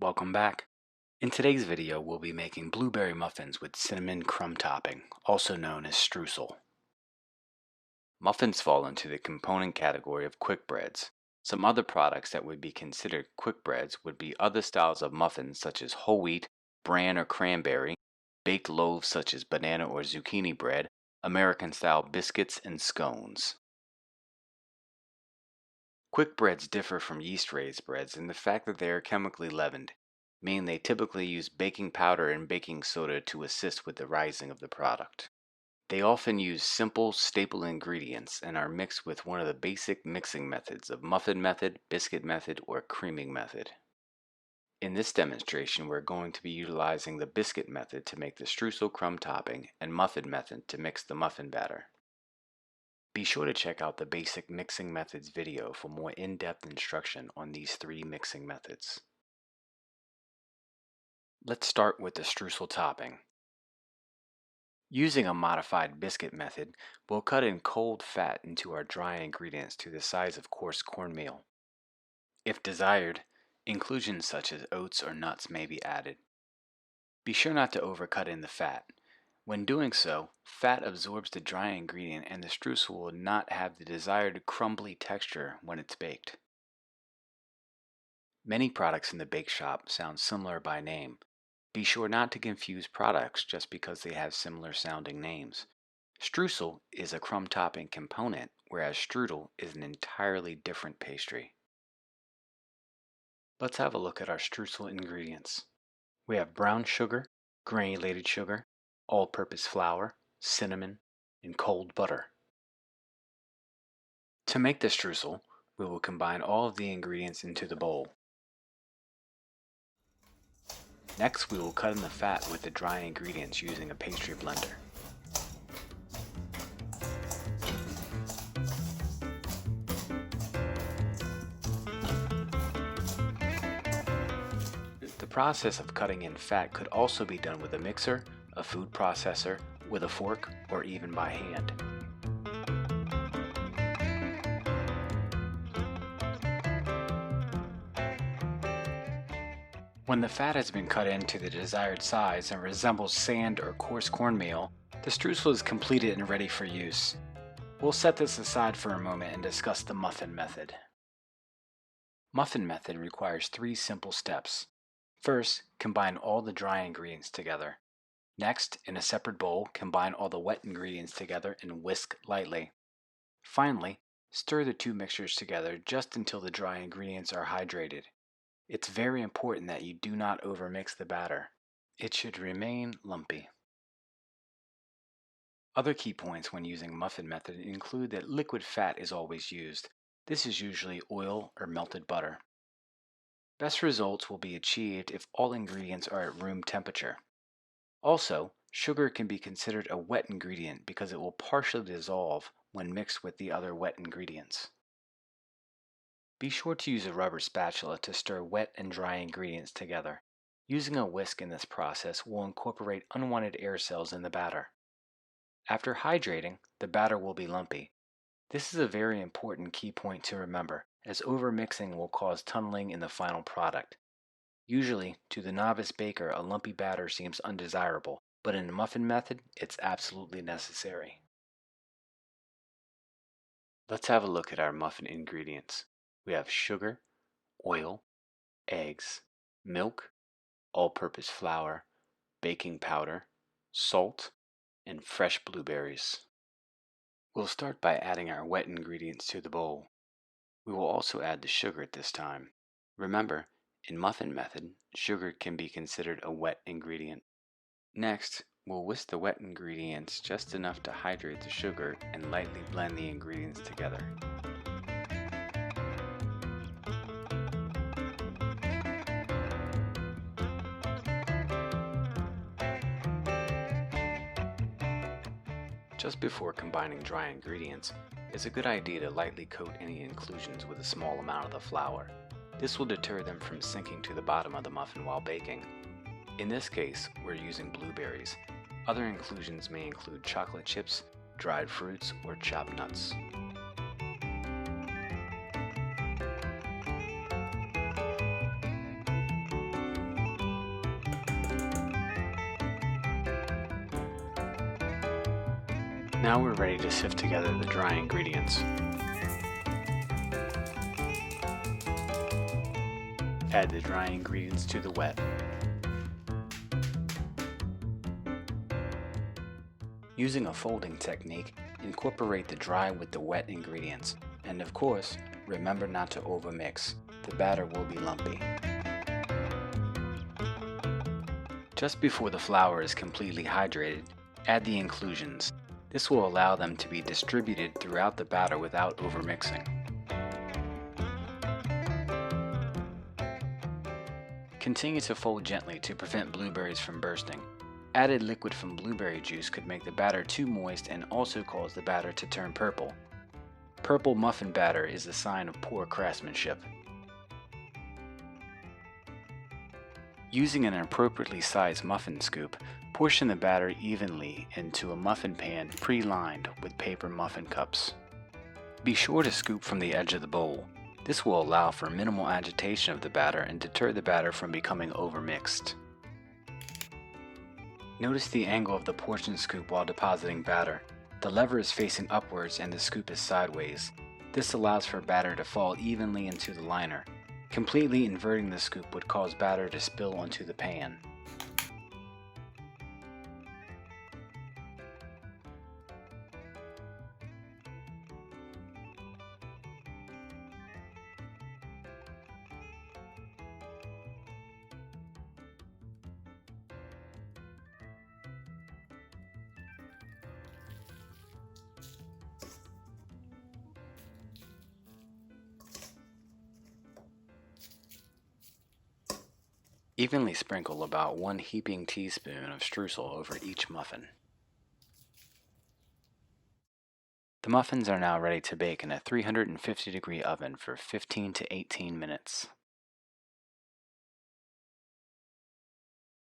Welcome back. In today's video, we'll be making blueberry muffins with cinnamon crumb topping, also known as streusel. Muffins fall into the component category of quick breads. Some other products that would be considered quick breads would be other styles of muffins such as whole wheat, bran or cranberry, baked loaves such as banana or zucchini bread, American-style biscuits, and scones. Quick breads differ from yeast-raised breads in the fact that they are chemically leavened, meaning they typically use baking powder and baking soda to assist with the rising of the product. They often use simple, staple ingredients and are mixed with one of the basic mixing methods of Muffin Method, Biscuit Method, or Creaming Method. In this demonstration, we're going to be utilizing the Biscuit Method to make the streusel crumb topping and Muffin Method to mix the muffin batter. Be sure to check out the basic mixing methods video for more in-depth instruction on these three mixing methods. Let's start with the streusel topping. Using a modified biscuit method, we'll cut in cold fat into our dry ingredients to the size of coarse cornmeal. If desired, inclusions such as oats or nuts may be added. Be sure not to overcut in the fat. When doing so, fat absorbs the dry ingredient and the streusel will not have the desired crumbly texture when it's baked. Many products in the bake shop sound similar by name. Be sure not to confuse products just because they have similar sounding names. Streusel is a crumb topping component, whereas strudel is an entirely different pastry. Let's have a look at our streusel ingredients. We have brown sugar, granulated sugar, all-purpose flour, cinnamon, and cold butter. To make the streusel, we will combine all of the ingredients into the bowl. Next, we will cut in the fat with the dry ingredients using a pastry blender. The process of cutting in fat could also be done with a mixer, a food processor, with a fork, or even by hand. When the fat has been cut into the desired size and resembles sand or coarse cornmeal, the streusel is completed and ready for use. We'll set this aside for a moment and discuss the Muffin Method. Muffin Method requires 3 simple steps. First, combine all the dry ingredients together. Next, in a separate bowl, combine all the wet ingredients together and whisk lightly. Finally, stir the 2 mixtures together just until the dry ingredients are hydrated. It's very important that you do not overmix the batter. It should remain lumpy. Other key points when using Muffin Method include that liquid fat is always used. This is usually oil or melted butter. Best results will be achieved if all ingredients are at room temperature. Also, sugar can be considered a wet ingredient because it will partially dissolve when mixed with the other wet ingredients. Be sure to use a rubber spatula to stir wet and dry ingredients together. Using a whisk in this process will incorporate unwanted air cells in the batter. After hydrating, the batter will be lumpy. This is a very important key point to remember, as overmixing will cause tunneling in the final product. Usually, to the novice baker, a lumpy batter seems undesirable, but in the Muffin Method, it's absolutely necessary. Let's have a look at our muffin ingredients. We have sugar, oil, eggs, milk, all-purpose flour, baking powder, salt, and fresh blueberries. We'll start by adding our wet ingredients to the bowl. We will also add the sugar at this time. Remember, in Muffin Method, sugar can be considered a wet ingredient. Next, we'll whisk the wet ingredients just enough to hydrate the sugar and lightly blend the ingredients together. Just before combining dry ingredients, it's a good idea to lightly coat any inclusions with a small amount of the flour. This will deter them from sinking to the bottom of the muffin while baking. In this case, we're using blueberries. Other inclusions may include chocolate chips, dried fruits, or chopped nuts. Now we're ready to sift together the dry ingredients. Add the dry ingredients to the wet. Using a folding technique, incorporate the dry with the wet ingredients, and of course, remember not to overmix. The batter will be lumpy. Just before the flour is completely hydrated, add the inclusions. This will allow them to be distributed throughout the batter without overmixing. Continue to fold gently to prevent blueberries from bursting. Added liquid from blueberry juice could make the batter too moist and also cause the batter to turn purple. Purple muffin batter is a sign of poor craftsmanship. Using an appropriately sized muffin scoop, portion the batter evenly into a muffin pan pre-lined with paper muffin cups. Be sure to scoop from the edge of the bowl. This will allow for minimal agitation of the batter and deter the batter from becoming overmixed. Notice the angle of the portion scoop while depositing batter. The lever is facing upwards and the scoop is sideways. This allows for batter to fall evenly into the liner. Completely inverting the scoop would cause batter to spill onto the pan. Evenly sprinkle about 1 heaping teaspoon of streusel over each muffin. The muffins are now ready to bake in a 350-degree oven for 15 to 18 minutes.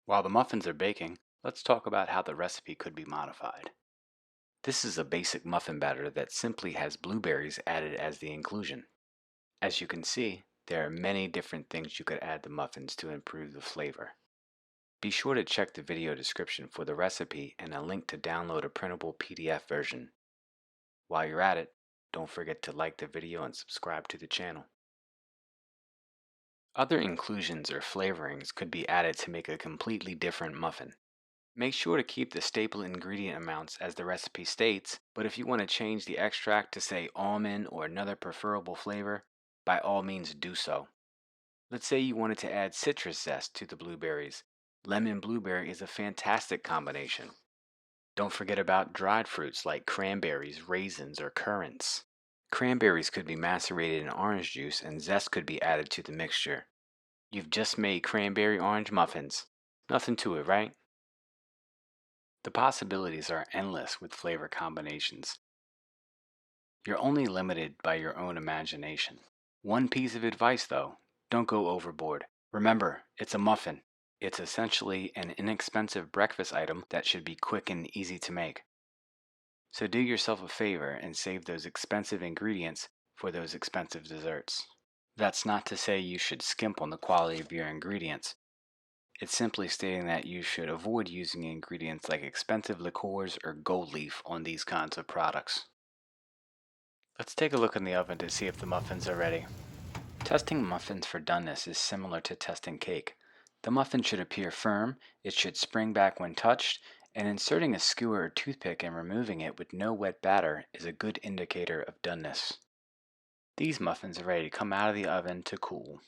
While the muffins are baking, let's talk about how the recipe could be modified. This is a basic muffin batter that simply has blueberries added as the inclusion. As you can see, there are many different things you could add to muffins to improve the flavor. Be sure to check the video description for the recipe and a link to download a printable PDF version. While you're at it, don't forget to like the video and subscribe to the channel. Other inclusions or flavorings could be added to make a completely different muffin. Make sure to keep the staple ingredient amounts as the recipe states, but if you want to change the extract to say almond or another preferable flavor, by all means do so. Let's say you wanted to add citrus zest to the blueberries. Lemon blueberry is a fantastic combination. Don't forget about dried fruits like cranberries, raisins, or currants. Cranberries could be macerated in orange juice and zest could be added to the mixture. You've just made cranberry orange muffins. Nothing to it, right? The possibilities are endless with flavor combinations. You're only limited by your own imagination. One piece of advice though, don't go overboard. Remember, it's a muffin. It's essentially an inexpensive breakfast item that should be quick and easy to make. So do yourself a favor and save those expensive ingredients for those expensive desserts. That's not to say you should skimp on the quality of your ingredients. It's simply stating that you should avoid using ingredients like expensive liqueurs or gold leaf on these kinds of products. Let's take a look in the oven to see if the muffins are ready. Testing muffins for doneness is similar to testing cake. The muffin should appear firm, it should spring back when touched, and inserting a skewer or toothpick and removing it with no wet batter is a good indicator of doneness. These muffins are ready to come out of the oven to cool.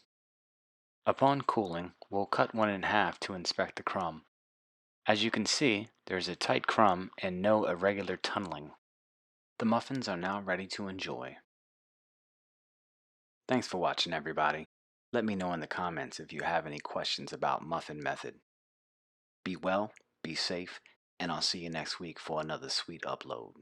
Upon cooling, we'll cut one in half to inspect the crumb. As you can see, there's a tight crumb and no irregular tunneling. The muffins are now ready to enjoy. Thanks for watching, everybody. Let me know in the comments if you have any questions about Muffin Method. Be well, be safe, and I'll see you next week for another sweet upload.